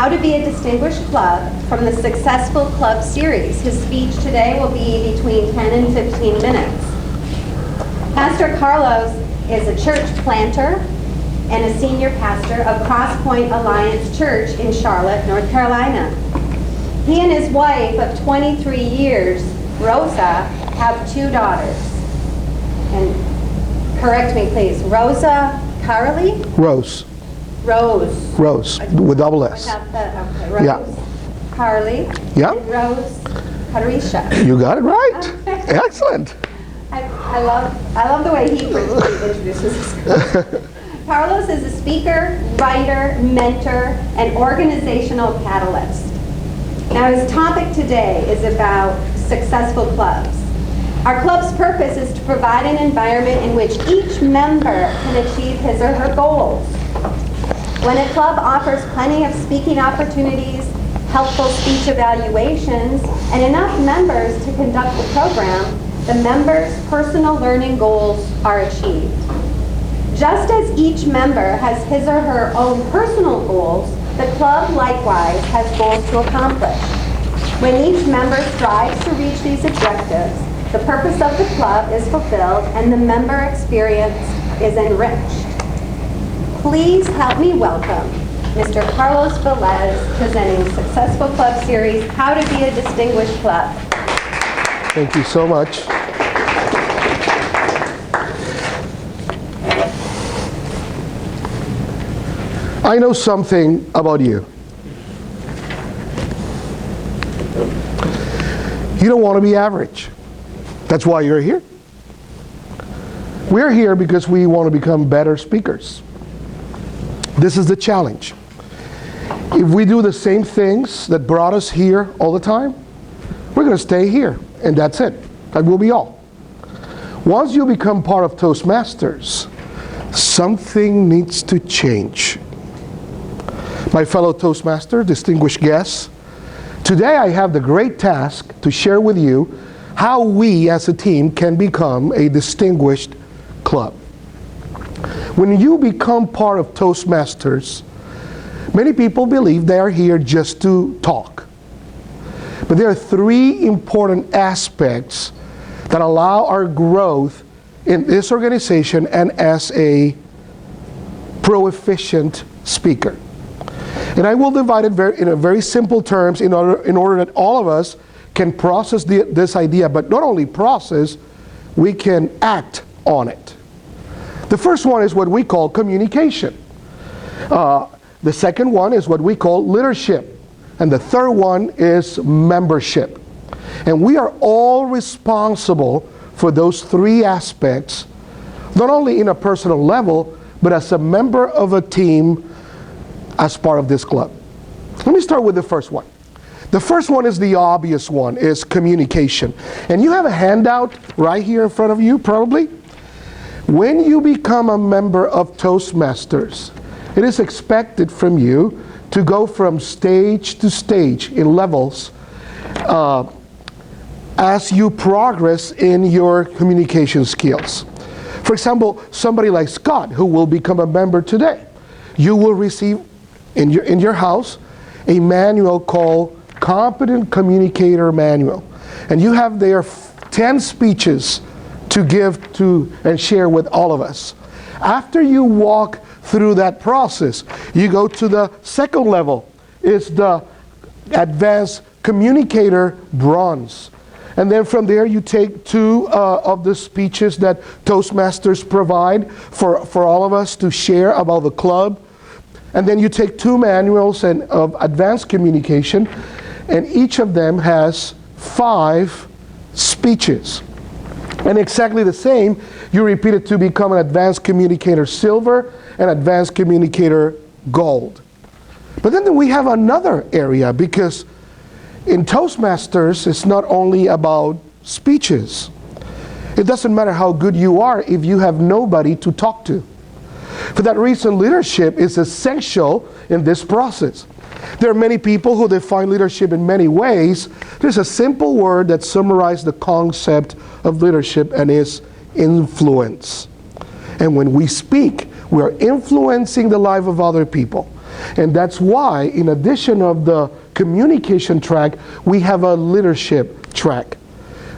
How to Be a Distinguished Club from the Successful Club series. His speech today will be between 10 and 15 minutes. Pastor Carlos is a church planter and a senior pastor of Crosspoint Alliance Church in Charlotte, North Carolina. He and his wife of 23 years, Rosa, have 2 daughters. And correct me, please. Rosa Carly? Rose. Rose. Rose, with double S. Okay, Rose. Yeah. Carly. Yeah. And Rose Carisha. You got it right. Excellent. I love the way he introduces himself. Carlos is a speaker, writer, mentor, and organizational catalyst. Now his topic today is about successful clubs. Our club's purpose is to provide an environment in which each member can achieve his or her goals. When a club offers plenty of speaking opportunities, helpful speech evaluations, and enough members to conduct the program, the members' personal learning goals are achieved. Just as each member has his or her own personal goals, the club likewise has goals to accomplish. When each member strives to reach these objectives, the purpose of the club is fulfilled and the member experience is enriched. Please help me welcome Mr. Carlos Velez, presenting Successful Club Series, How to Be a Distinguished Club. Thank you so much. I know something about you. You don't want to be average. That's why you're here. We're here because we want to become better speakers. This is the challenge. If we do the same things that brought us here all the time, we're going to stay here, and that's it. That will be all. Once you become part of Toastmasters, something needs to change. My fellow Toastmaster, distinguished guests, today I have the great task to share with you how we as a team can become a distinguished club. When you become part of Toastmasters, many people believe they are here just to talk. But there are 3 important aspects that allow our growth in this organization and as a proficient speaker. And I will divide it in a very simple terms in order that all of us can process this idea, but not only process, we can act on it. The first one is what we call communication. The second one is what we call leadership. And the third one is membership. And we are all responsible for those 3 aspects, not only in a personal level, but as a member of a team as part of this club. Let me start with the first one. The first one is the obvious one, is communication. And you have a handout right here in front of you, probably. When you become a member of Toastmasters, it is expected from you to go from stage to stage in levels as you progress in your communication skills. For example, somebody like Scott, who will become a member today, you will receive in your house a manual called Competent Communicator Manual. And you have there 10 speeches to give to and share with all of us. After you walk through that process, you go to the second level. It's the Advanced Communicator Bronze. And then from there you take 2 of the speeches that Toastmasters provide for all of us to share about the club. And then you take 2 manuals of advanced communication, and each of them has 5 speeches. And exactly the same, you repeat it to become an Advanced Communicator Silver and Advanced Communicator Gold. But then we have another area, because in Toastmasters, it's not only about speeches. It doesn't matter how good you are if you have nobody to talk to. For that reason, leadership is essential in this process. There are many people who define leadership in many ways. There's a simple word that summarizes the concept of leadership, and is influence. And when we speak, we are influencing the life of other people. And that's why, in addition of the communication track, we have a leadership track.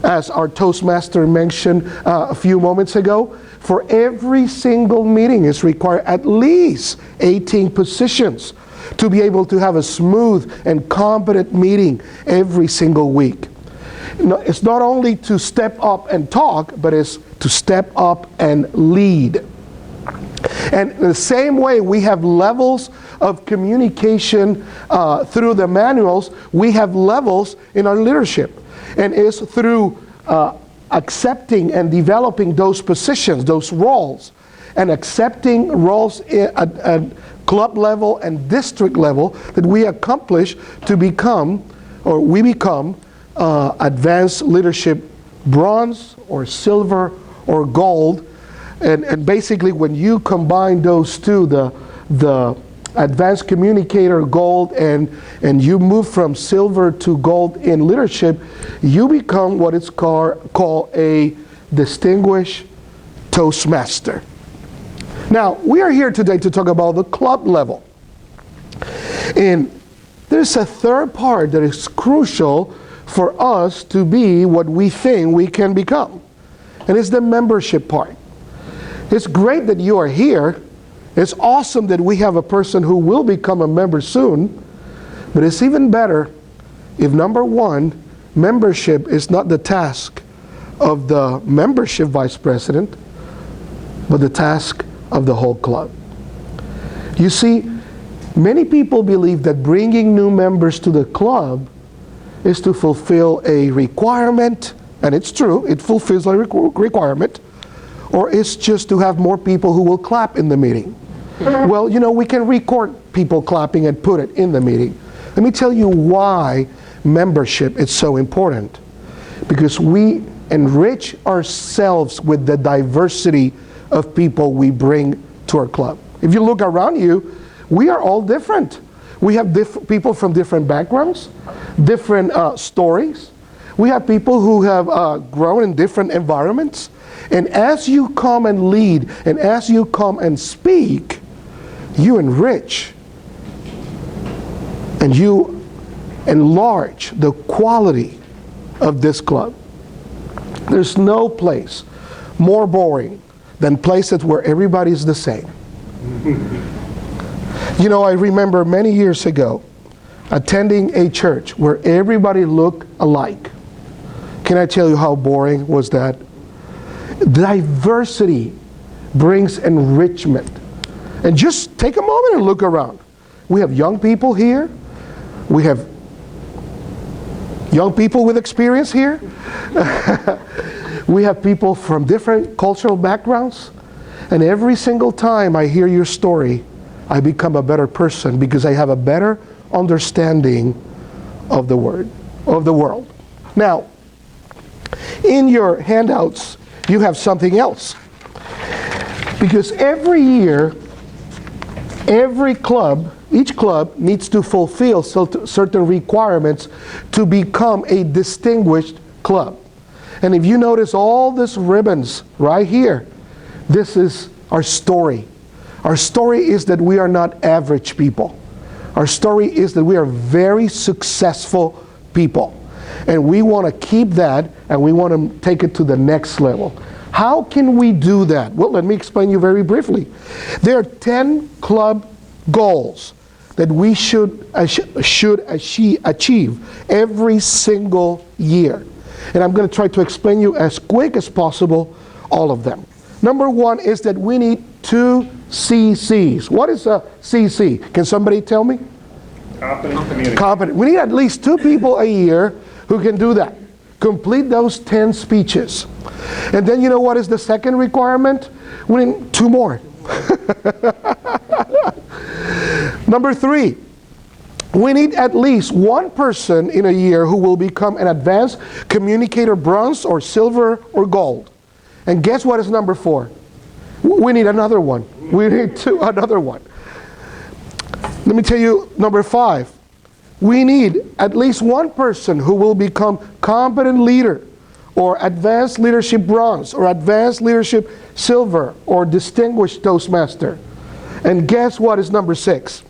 As our Toastmaster mentioned a few moments ago, for every single meeting is required at least 18 positions to be able to have a smooth and competent meeting every single week. It's not only to step up and talk, but it's to step up and lead. And in the same way we have levels of communication through the manuals, we have levels in our leadership. And it's through accepting and developing those positions, those roles, and accepting roles at club level and district level that we accomplish to become, or we become, advanced leadership bronze or silver or gold. And basically when you combine those two, the advanced communicator gold and you move from silver to gold in leadership, you become what is called a distinguished Toastmaster. Now, we are here today to talk about the club level. And there's a third part that is crucial for us to be what we think we can become. And it's the membership part. It's great that you are here. It's awesome that we have a person who will become a member soon. But it's even better if, number one, membership is not the task of the membership vice president, but the task of the whole club. You see, many people believe that bringing new members to the club is to fulfill a requirement, and it's true, it fulfills a requirement, or it's just to have more people who will clap in the meeting. Well, you know, we can record people clapping and put it in the meeting. Let me tell you why membership is so important. Because we enrich ourselves with the diversity of people we bring to our club. If you look around you, we are all different. We have people from different backgrounds, different stories. We have people who have grown in different environments. And as you come and lead, and as you come and speak, you enrich and you enlarge the quality of this club. There's no place more boring than places where everybody's the same. You know, I remember many years ago attending a church where everybody looked alike. Can I tell you how boring was that? Diversity brings enrichment. And just take a moment and look around. We have young people here. We have young people with experience here. We have people from different cultural backgrounds. And every single time I hear your story, I become a better person because I have a better understanding of the world. Now, in your handouts, you have something else. Because every year, each club needs to fulfill certain requirements to become a distinguished club. And if you notice all these ribbons right here, this is our story. Our story is that we are not average people. Our story is that we are very successful people. And we want to keep that, and we want to take it to the next level. How can we do that? Well, let me explain you very briefly. There are 10 club goals that we should achieve every single year. And I'm going to try to explain you as quick as possible all of them. Number one is that we need 2 CCs. What is a CC? Can somebody tell me? Competent. We need at least 2 people a year who can do that. Complete those 10 speeches. And then you know what is the second requirement? We need 2 more. Number 3, we need at least 1 person in a year who will become an advanced communicator bronze or silver or gold. And guess what is number 4? We need another one. We need another one. Let me tell you number 5. We need at least 1 person who will become competent leader or advanced leadership bronze or advanced leadership silver or distinguished Toastmaster. And guess what is number 6?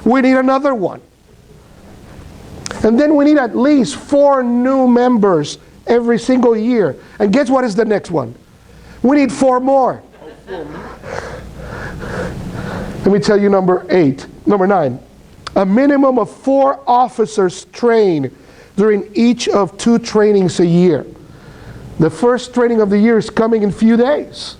We need another one. And then we need at least 4 new members every single year. And guess what is the next one? We need 4 more. Let me tell you number 9. A minimum of 4 officers train during each of 2 trainings a year. The first training of the year is coming in a few days.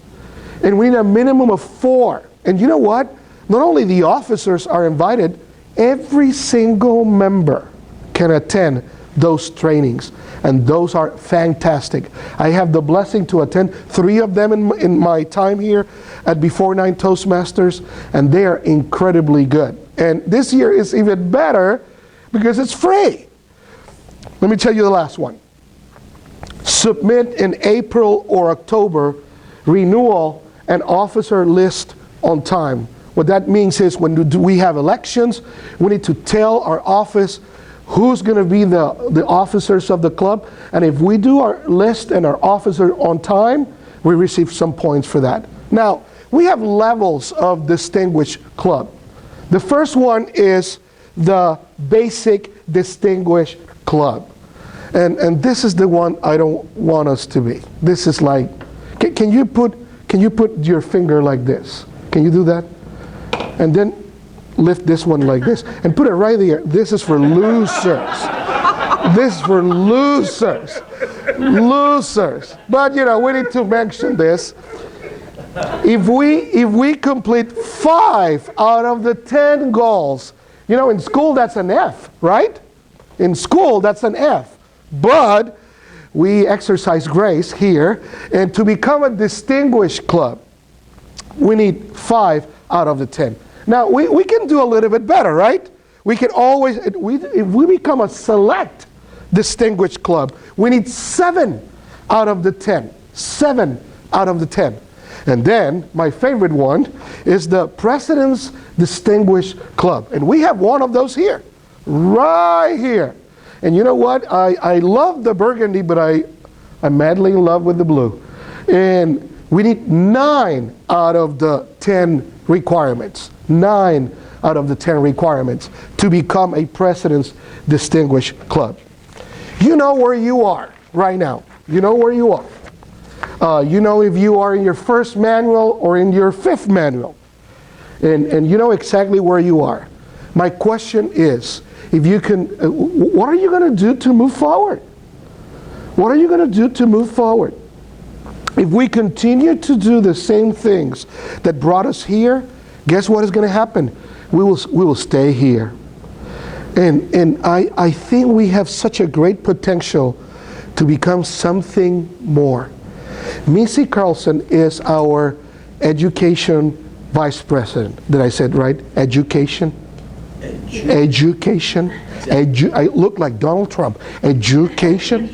And we need a minimum of 4. And you know what? Not only the officers are invited, every single member can attend those trainings. And those are fantastic. I have the blessing to attend 3 of them in my time here at Before 9 Toastmasters, and they are incredibly good. And this year is even better because it's free. Let me tell you the last one. Submit in April or October renewal and officer list on time. What that means is when we have elections, we need to tell our office who's going to be the officers of the club. And if we do our list and our officer on time, we receive some points for that. Now, we have levels of distinguished club. The first one is the basic distinguished club. And this is the one I don't want us to be. This is like, can you put your finger like this? Can you do that? And then lift this one like this and put it right there. This is for losers. This is for losers. Losers. But you know, we need to mention this. If we complete 5 out of the 10 goals, you know, in school that's an F, right? In school that's an F. But we exercise grace here, and to become a distinguished club, we need 5 out of the 10. Now, we can do a little bit better, right? We can always, if we become a select distinguished club, we need 7 out of the 10. 7 out of the 10. And then, my favorite one is the President's Distinguished Club. And we have one of those here, right here. And you know what? I love the burgundy, but I'm madly in love with the blue. And we need 9 out of the 10 requirements. 9 out of the 10 requirements to become a President's Distinguished Club. You know where you are right now. You know where you are. You know if you are in your first manual or in your 5th manual. And you know exactly where you are. My question is, if you can, what are you going to do to move forward? What are you going to do to move forward? If we continue to do the same things that brought us here, guess what is going to happen? We will stay here. And I think we have such a great potential to become something more. Missy Carlson is our education vice president. Did I say it right? Education? Education. I look like Donald Trump. Education.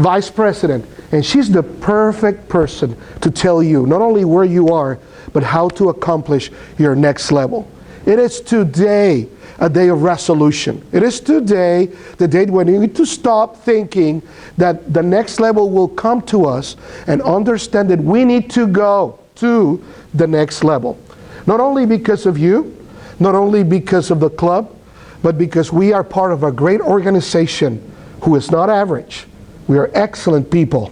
Vice president. And she's the perfect person to tell you not only where you are, but how to accomplish your next level. It is today a day of resolution. It is today the day when you need to stop thinking that the next level will come to us and understand that we need to go to the next level. Not only because of you, not only because of the club, but because we are part of a great organization who is not average. We are excellent people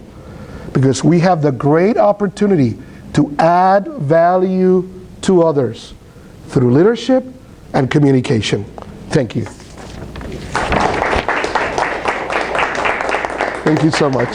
because we have the great opportunity to add value to others through leadership and communication. Thank you. Thank you so much.